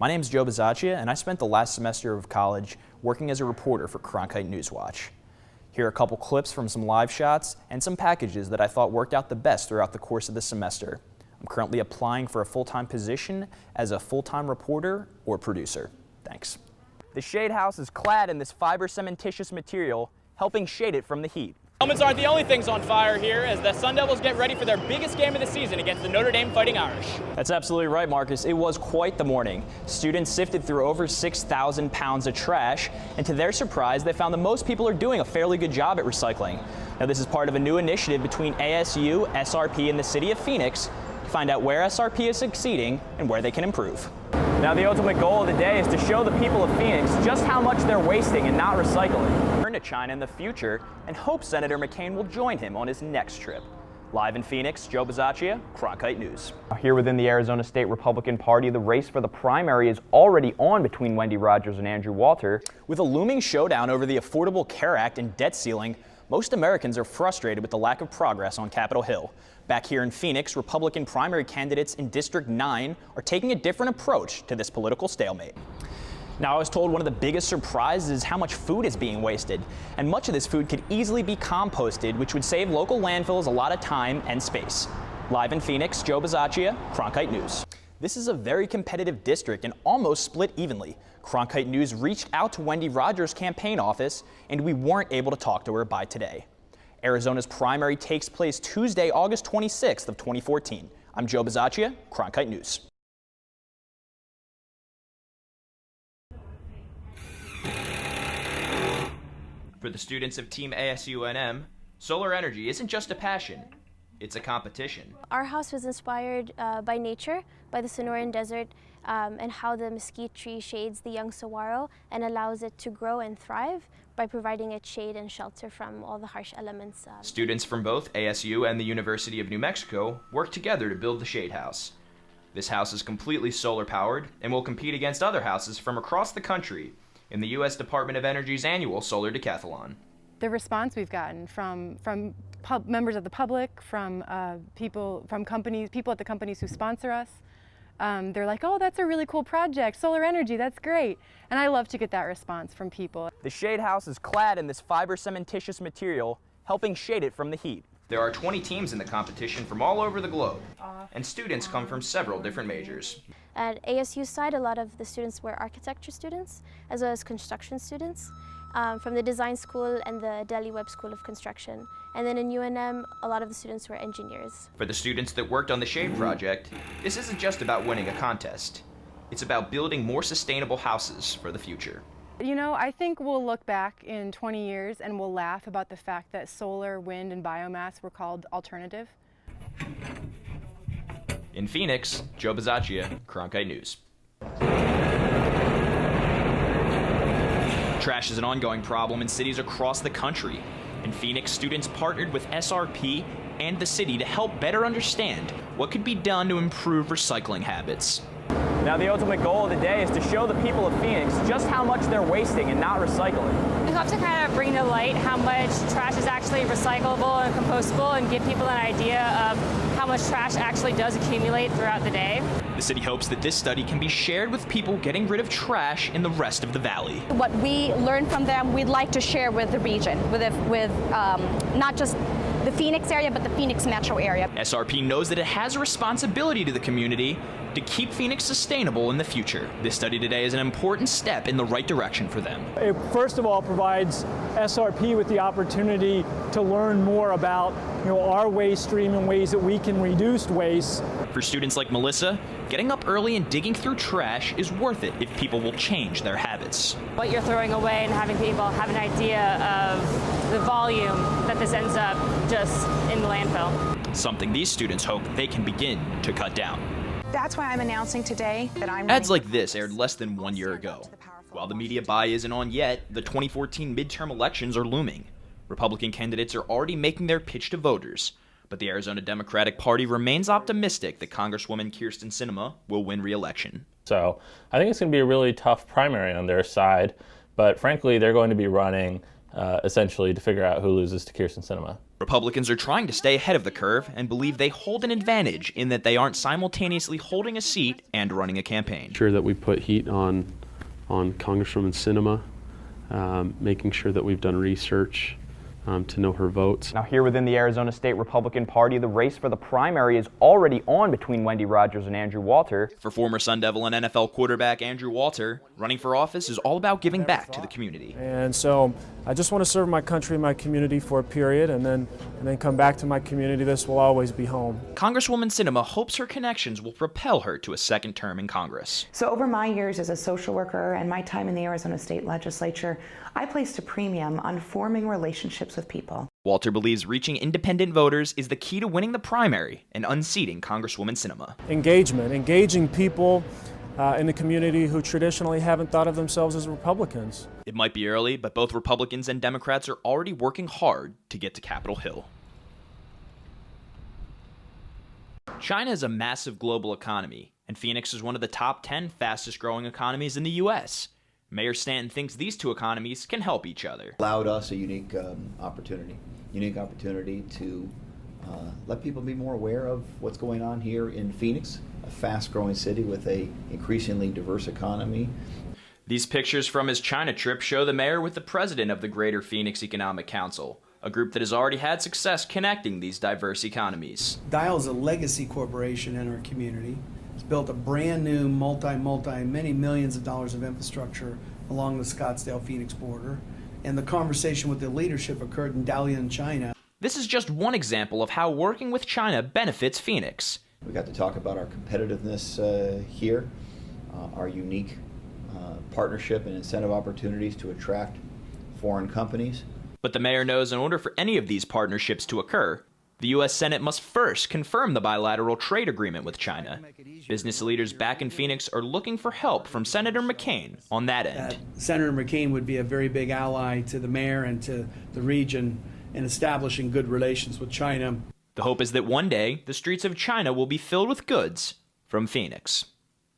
My name is Joe Bisaccia, and I spent the last semester of college working as a reporter for Cronkite Newswatch. Here are a couple clips from some live shots and some packages that I thought worked out the best throughout the course of the semester. I'm currently applying for a full-time position as a full-time reporter or producer. Thanks. The shade house is clad in this fiber cementitious material, helping shade it from the heat. Helmets aren't the only things on fire here as the Sun Devils get ready for their biggest game of the season against the Notre Dame Fighting Irish. That's absolutely right, Marcus. It was quite the morning. Students sifted through over 6,000 pounds of trash, and to their surprise, they found that most people are doing a fairly good job at recycling. Now, this is part of a new initiative between ASU, SRP, and the city of Phoenix to find out where SRP is succeeding and where they can improve. Now, the ultimate goal of the day is to show the people of Phoenix just how much they're wasting and not recycling. Turn to China in the future and hope Senator McCain will join him on his next trip. Live in Phoenix, Joe Bisaccia, Cronkite News. Here within the Arizona State Republican Party, the race for the primary is already on between Wendy Rogers and Andrew Walter. With a looming showdown over the Affordable Care Act and debt ceiling, most Americans are frustrated with the lack of progress on Capitol Hill. Back here in Phoenix, Republican primary candidates in District 9 are taking a different approach to this political stalemate. Now, I was told one of the biggest surprises is how much food is being wasted, and much of this food could easily be composted, which would save local landfills a lot of time and space. Live in Phoenix, Joe Bisaccia, Cronkite News. This is a very competitive district and almost split evenly. Cronkite News reached out to Wendy Rogers' campaign office, and we weren't able to talk to her by today. Arizona's primary takes place Tuesday, August 26th of 2014. I'm Joe Bisaccia, Cronkite News. For the students of Team ASUNM, solar energy isn't just a passion, it's a competition. Our house was inspired by nature, by the Sonoran Desert, and how the mesquite tree shades the young saguaro and allows it to grow and thrive by providing it shade and shelter from all the harsh elements. Students from both ASU and the University of New Mexico work together to build the shade house. This house is completely solar powered and will compete against other houses from across the country in the U.S. Department of Energy's annual Solar Decathlon. The response we've gotten from members of the public, from people at the companies who sponsor us, they're like, oh, that's a really cool project, solar energy, that's great. And I love to get that response from people. The shade house is clad in this fiber cementitious material, helping shade it from the heat. There are 20 teams in the competition from all over the globe, and students come from several different majors. At ASU side, a lot of the students were architecture students, as well as construction students, from the design school and the Delhi Webb School of Construction. And then in UNM, a lot of the students were engineers. For the students that worked on the Shade Project, this isn't just about winning a contest. It's about building more sustainable houses for the future. You know, I think we'll look back in 20 years and we'll laugh about the fact that solar, wind, and biomass were called alternative. In Phoenix, Joe Bisaccia, Cronkite News. Trash is an ongoing problem in cities across the country. In Phoenix, students partnered with SRP and the city to help better understand what could be done to improve recycling habits. Now, the ultimate goal of the day is to show the people of Phoenix just how much they're wasting and not recycling. We hope to kind of bring to light how much trash is actually recyclable and compostable and give people an idea of how much trash actually does accumulate throughout the day. The city hopes that this study can be shared with people getting rid of trash in the rest of the valley. What we learn from them, we'd like to share with the region, with not just the Phoenix area, but the Phoenix metro area. SRP knows that it has a responsibility to the community to keep Phoenix sustainable in the future. This study today is an important step in the right direction for them. It first of all provides SRP with the opportunity to learn more about our waste stream and ways that we can reduce waste. For students like Melissa, getting up early and digging through trash is worth it if people will change their habits. What you're throwing away and having people have an idea of the volume that this ends up just in the landfill. Something these students hope they can begin to cut down. That's why I'm announcing today that I'm Ads like this aired less than 1 year ago. While the media buy isn't on yet, the 2014 midterm elections are looming. Republican candidates are already making their pitch to voters, but the Arizona Democratic Party remains optimistic that Congresswoman Kyrsten Sinema will win re-election. So I think it's going to be a really tough primary on their side, but frankly, they're going to be running essentially to figure out who loses to Kyrsten Sinema. Republicans are trying to stay ahead of the curve and believe they hold an advantage in that they aren't simultaneously holding a seat and running a campaign. Sure that we put heat on Congresswoman Sinema, making sure that we've done research to know her votes. Now here within the Arizona State Republican Party, the race for the primary is already on between Wendy Rogers and Andrew Walter. For former Sun Devil and NFL quarterback Andrew Walter, running for office is all about giving back to the community. And so I just want to serve my country and my community for a period and then come back to my community. This will always be home. Congresswoman Sinema hopes her connections will propel her to a second term in Congress. So over my years as a social worker and my time in the Arizona State Legislature, I placed a premium on forming relationships with people. Walter believes reaching independent voters is the key to winning the primary and unseating Congresswoman Sinema. Engagement, engaging people in the community who traditionally haven't thought of themselves as Republicans. It might be early, but both Republicans and Democrats are already working hard to get to Capitol Hill. China is a massive global economy, and Phoenix is one of the top 10 fastest growing economies in the U.S. Mayor Stanton thinks these two economies can help each other. Allowed us a unique opportunity to let people be more aware of what's going on here in Phoenix, a fast-growing city with a increasingly diverse economy. These pictures from his China trip show the mayor with the president of the Greater Phoenix Economic Council, a group that has already had success connecting these diverse economies. Dial is a legacy corporation in our community. It's built a brand new many millions of dollars of infrastructure along the Scottsdale-Phoenix border. And the conversation with the leadership occurred in Dalian, China. This is just one example of how working with China benefits Phoenix. We got to talk about our competitiveness here, our unique partnership and incentive opportunities to attract foreign companies. But the mayor knows in order for any of these partnerships to occur, the U.S. Senate must first confirm the bilateral trade agreement with China. Business leaders back in Phoenix are looking for help from Senator McCain on that end. Senator McCain would be a very big ally to the mayor and to the region in establishing good relations with China. The hope is that one day, the streets of China will be filled with goods from Phoenix.